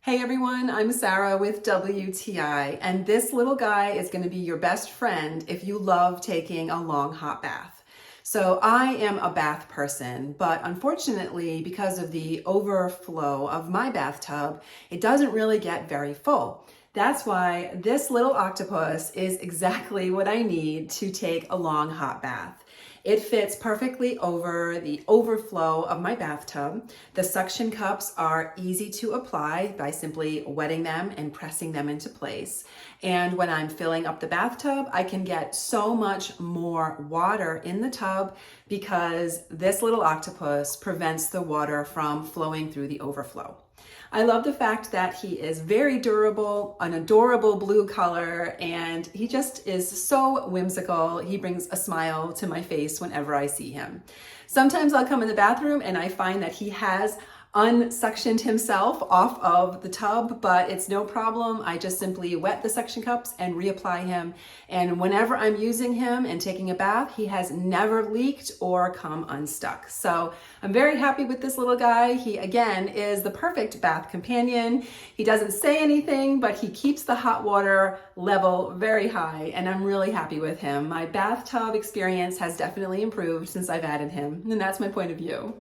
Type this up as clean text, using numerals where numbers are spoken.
Hey everyone, I'm Sarah with WTI, and this little guy is going to be your best friend if you love taking a long hot bath. So I am a bath person, but unfortunately, because of the overflow of my bathtub, it doesn't really get very full. That's why this little octopus is exactly what I need to take a long hot bath. It fits perfectly over the overflow of my bathtub. The suction cups are easy to apply by simply wetting them and pressing them into place. And when I'm filling up the bathtub, I can get so much more water in the tub because this little octopus prevents the water from flowing through the overflow. I love the fact that he is very durable, an adorable blue color, and he just is so whimsical. He brings a smile to my face whenever I see him. Sometimes I'll come in the bathroom and I find that he has unsuctioned himself off of the tub, but it's no problem. I just simply wet the suction cups and reapply him. And whenever I'm using him and taking a bath, he has never leaked or come unstuck. So I'm very happy with this little guy. He, again, is the perfect bath companion. He doesn't say anything, but he keeps the hot water level very high, and I'm really happy with him. My bathtub experience has definitely improved since I've added him, and that's my point of view.